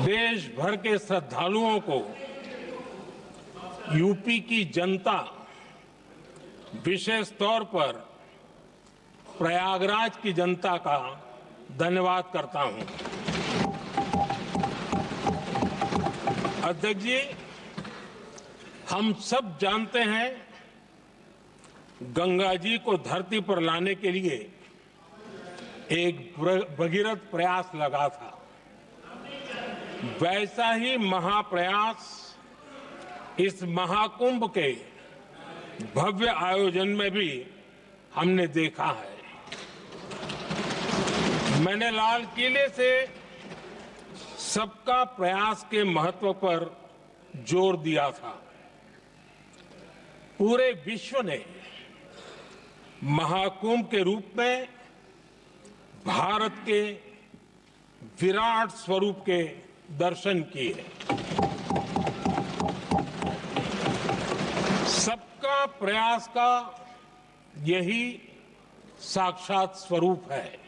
देश भर के श्रद्धालुओं को यूपी की जनता, विशेष तौर पर प्रयागराज की जनता का धन्यवाद करता हूं। अध्यक्ष जी, हम सब जानते हैं गंगा जी को धरती पर लाने के लिए एक भगीरथ प्रयास लगा था। वैसा ही महाप्रयास इस महाकुंभ के भव्य आयोजन में भी हमने देखा है। मैंने लाल किले से सबका प्रयास के महत्व पर जोर दिया था। पूरे विश्व ने महाकुंभ के रूप में भारत के विराट स्वरूप के दर्शन किए। सबका प्रयास का यही साक्षात स्वरूप है।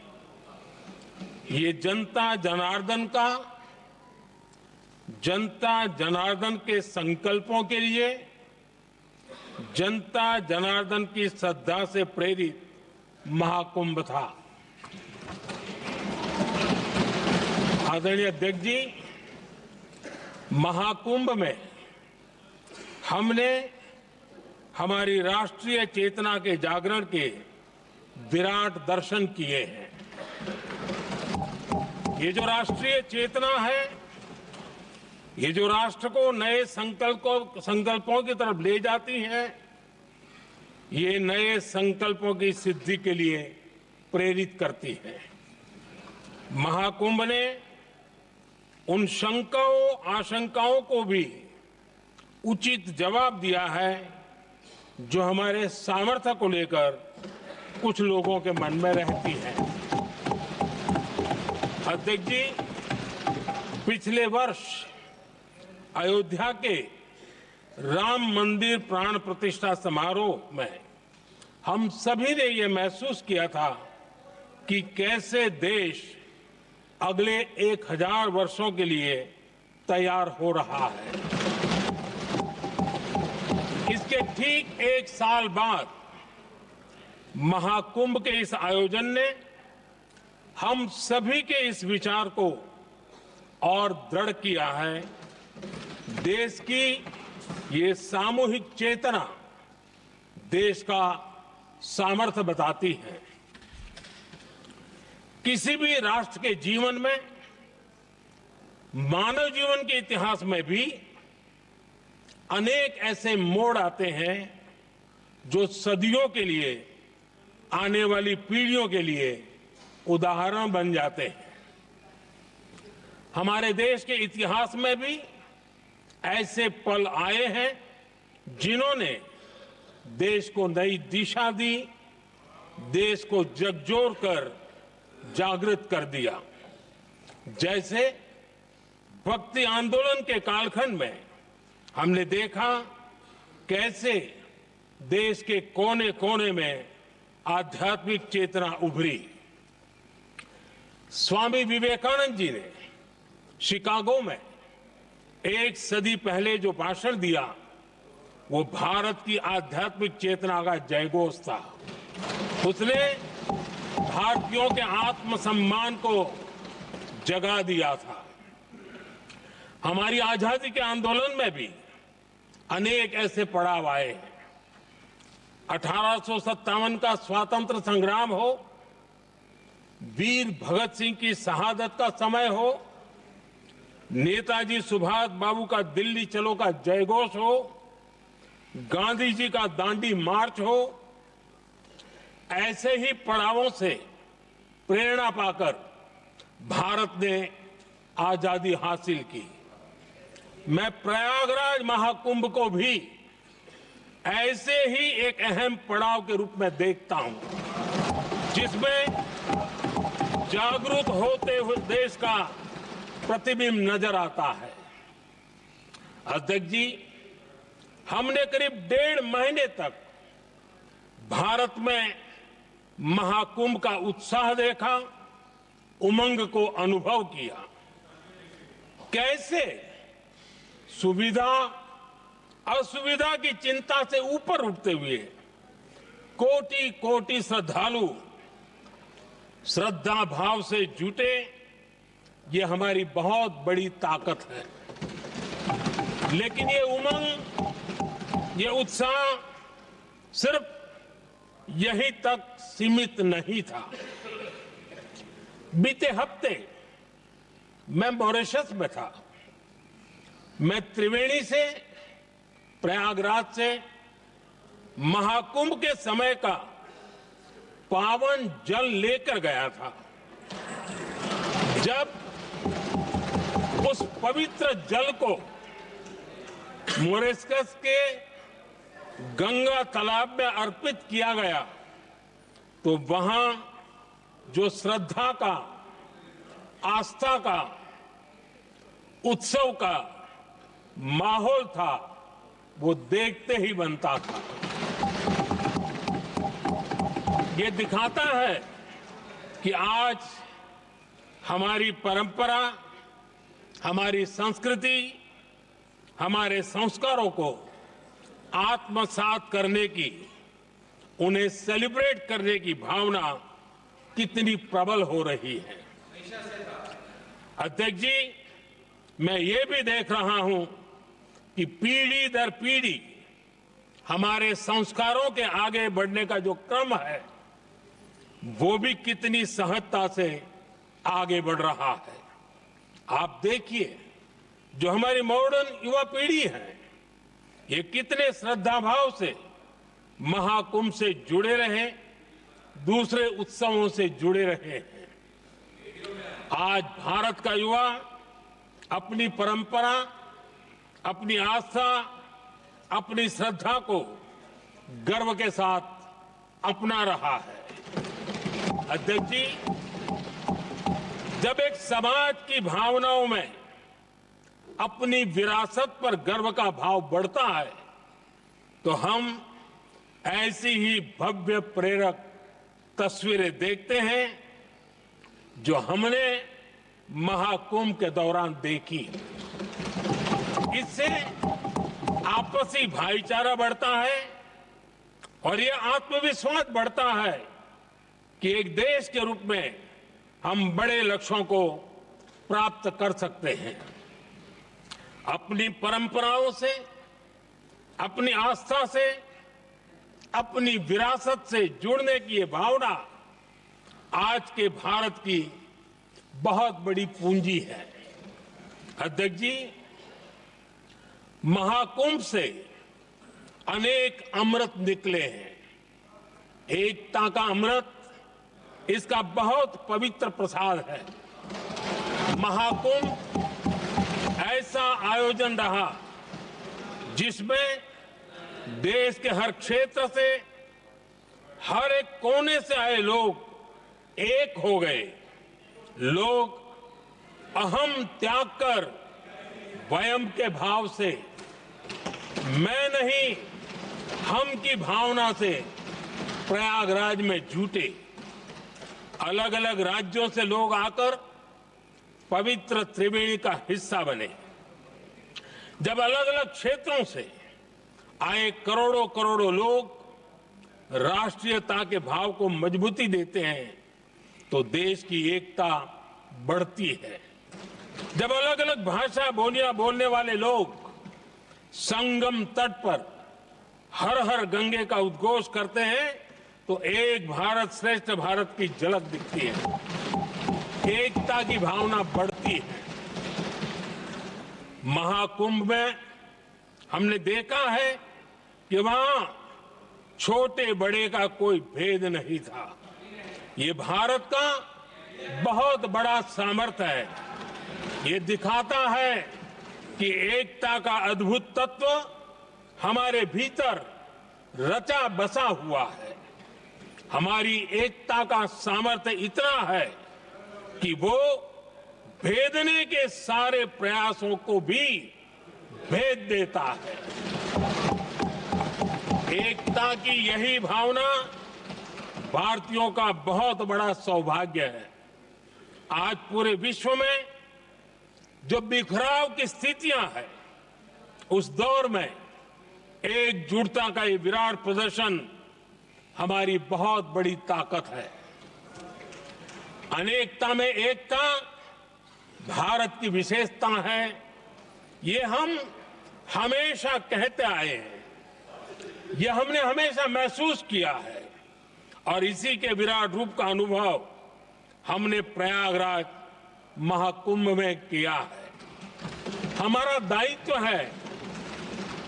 ये जनता जनार्दन के संकल्पों के लिए, जनता जनार्दन की श्रद्धा से प्रेरित महाकुंभ था। आदरणीय अध्यक्ष जी, महाकुंभ में हमने हमारी राष्ट्रीय चेतना के जागरण के विराट दर्शन किए हैं। ये जो राष्ट्रीय चेतना है, ये जो राष्ट्र को नए संकल्पों की तरफ ले जाती है, ये नए संकल्पों की सिद्धि के लिए प्रेरित करती है। महाकुंभ ने उन शंकाओं आशंकाओं को भी उचित जवाब दिया है जो हमारे सामर्थ्य को लेकर कुछ लोगों के मन में रहती है। अध्यक्ष जी, पिछले वर्ष अयोध्या के राम मंदिर प्राण प्रतिष्ठा समारोह में हम सभी ने ये महसूस किया था कि कैसे देश अगले 1000 वर्षों के लिए तैयार हो रहा है। इसके ठीक 1 साल बाद महाकुंभ के इस आयोजन ने हम सभी के इस विचार को और दृढ़ किया है। देश की ये सामूहिक चेतना देश का सामर्थ्य बताती है। किसी भी राष्ट्र के जीवन में, मानव जीवन के इतिहास में भी अनेक ऐसे मोड़ आते हैं जो सदियों के लिए, आने वाली पीढ़ियों के लिए उदाहरण बन जाते हैं। हमारे देश के इतिहास में भी ऐसे पल आए हैं जिन्होंने देश को नई दिशा दी, देश को झकझोर कर जागृत कर दिया। जैसे भक्ति आंदोलन के कालखंड में हमने देखा कैसे देश के कोने कोने में आध्यात्मिक चेतना उभरी। स्वामी विवेकानंद जी ने शिकागो में 1 सदी पहले जो भाषण दिया, वो भारत की आध्यात्मिक चेतना का जयघोष था। उसने भारतीयों के आत्मसम्मान को जगा दिया था। हमारी आजादी के आंदोलन में भी अनेक ऐसे पड़ाव आए हैं। 1857 का स्वातंत्र संग्राम हो, वीर भगत सिंह की शहादत का समय हो, नेताजी सुभाष बाबू का दिल्ली चलो का जयघोष हो, गांधी जी का दांडी मार्च हो, ऐसे ही पड़ावों से प्रेरणा पाकर भारत ने आजादी हासिल की। मैं प्रयागराज महाकुंभ को भी ऐसे ही एक अहम पड़ाव के रूप में देखता हूं, जिसमें जागरूक होते हुए देश का प्रतिबिंब नजर आता है। अध्यक्ष जी, हमने करीब 1.5 महीने तक भारत में महाकुंभ का उत्साह देखा, उमंग को अनुभव किया। कैसे सुविधा असुविधा की चिंता से ऊपर उठते हुए कोटि कोटि श्रद्धालु श्रद्धा भाव से जुटे, ये हमारी बहुत बड़ी ताकत है। लेकिन ये उमंग, ये उत्साह सिर्फ यहीं तक सीमित नहीं था। बीते हफ्ते मैं मॉरिशस में था। मैं त्रिवेणी से, प्रयागराज से महाकुंभ के समय का पावन जल लेकर गया था। जब उस पवित्र जल को मॉरिशस के गंगा तालाब में अर्पित किया गया तो वहां जो श्रद्धा का, आस्था का, उत्सव का माहौल था, वो देखते ही बनता था। ये दिखाता है कि आज हमारी परंपरा, हमारी संस्कृति, हमारे संस्कारों को आत्मसात करने की, उन्हें सेलिब्रेट करने की भावना कितनी प्रबल हो रही है। अध्यक्ष जी, मैं ये भी देख रहा हूं कि पीढ़ी दर पीढ़ी हमारे संस्कारों के आगे बढ़ने का जो क्रम है, वो भी कितनी सहजता से आगे बढ़ रहा है। आप देखिए, जो हमारी मॉडर्न युवा पीढ़ी है, ये कितने श्रद्धा भाव से महाकुंभ से जुड़े रहे, दूसरे उत्सवों से जुड़े रहे हैं। आज भारत का युवा अपनी परंपरा, अपनी आस्था, अपनी श्रद्धा को गर्व के साथ अपना रहा है। अध्यक्ष जी, जब एक समाज की भावनाओं में अपनी विरासत पर गर्व का भाव बढ़ता है, तो हम ऐसी ही भव्य प्रेरक तस्वीरें देखते हैं जो हमने महाकुंभ के दौरान देखी। इससे आपसी भाईचारा बढ़ता है और ये आत्मविश्वास बढ़ता है कि एक देश के रूप में हम बड़े लक्ष्यों को प्राप्त कर सकते हैं। अपनी परंपराओं से, अपनी आस्था से, अपनी विरासत से जुड़ने की ये भावना आज के भारत की बहुत बड़ी पूंजी है। अध्यक्ष जी, महाकुंभ से अनेक अमृत निकले हैं। एकता का अमृत इसका बहुत पवित्र प्रसाद है। महाकुंभ ऐसा आयोजन रहा जिसमें देश के हर क्षेत्र से, हर एक कोने से आए लोग एक हो गए। लोग अहम त्याग कर वयम के भाव से, मैं नहीं हम की भावना से प्रयागराज में जुटे। अलग अलग राज्यों से लोग आकर पवित्र त्रिवेणी का हिस्सा बने। जब अलग अलग क्षेत्रों से आए करोड़ों करोड़ों लोग राष्ट्रीयता के भाव को मजबूती देते हैं तो देश की एकता बढ़ती है। जब अलग अलग भाषा बोलियां बोलने वाले लोग संगम तट पर हर हर गंगे का उद्घोष करते हैं तो एक भारत श्रेष्ठ भारत की झलक दिखती है। एकता की भावना बढ़ती है। महाकुंभ में हमने देखा है कि वहां छोटे बड़े का कोई भेद नहीं था। ये भारत का बहुत बड़ा सामर्थ्य है। ये दिखाता है कि एकता का अद्भुत तत्व हमारे भीतर रचा बसा हुआ है। हमारी एकता का सामर्थ्य इतना है कि वो भेदने के सारे प्रयासों को भी भेद देता है। एकता की यही भावना भारतीयों का बहुत बड़ा सौभाग्य है। आज पूरे विश्व में जो बिखराव की स्थितियां हैं, उस दौर में एकजुटता का ये विराट प्रदर्शन हमारी बहुत बड़ी ताकत है। अनेकता में एकता भारत की विशेषता है, ये हम हमेशा कहते आए हैं, ये हमने हमेशा महसूस किया है और इसी के विराट रूप का अनुभव हमने प्रयागराज महाकुंभ में किया है। हमारा दायित्व है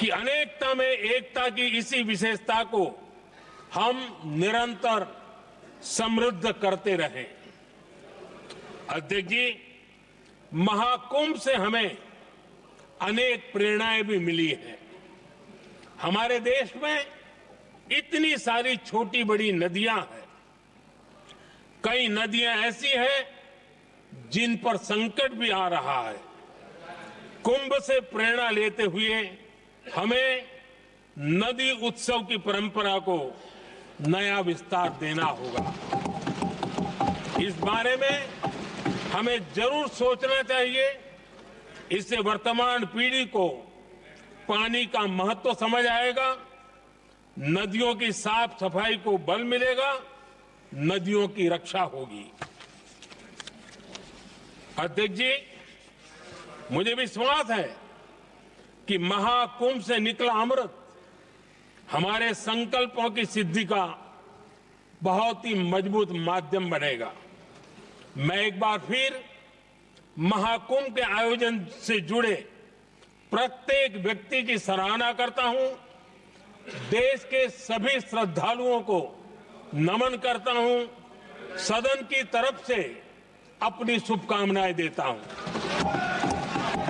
कि अनेकता में एकता की इसी विशेषता को हम निरंतर समृद्ध करते रहें। अध्यक्ष जी, महाकुंभ से हमें अनेक प्रेरणाएं भी मिली हैं। हमारे देश में इतनी सारी छोटी बड़ी नदियां हैं, कई नदियां ऐसी हैं जिन पर संकट भी आ रहा है। कुंभ से प्रेरणा लेते हुए हमें नदी उत्सव की परंपरा को नया विस्तार देना होगा। इस बारे में हमें जरूर सोचना चाहिए। इससे वर्तमान पीढ़ी को पानी का महत्व समझ आएगा, नदियों की साफ सफाई को बल मिलेगा, नदियों की रक्षा होगी। अध्यक्ष जी, मुझे विश्वास है कि महाकुंभ से निकला अमृत हमारे संकल्पों की सिद्धि का बहुत ही मजबूत माध्यम बनेगा। मैं एक बार फिर महाकुंभ के आयोजन से जुड़े प्रत्येक व्यक्ति की सराहना करता हूं, देश के सभी श्रद्धालुओं को नमन करता हूं, सदन की तरफ से अपनी शुभकामनाएं देता हूं।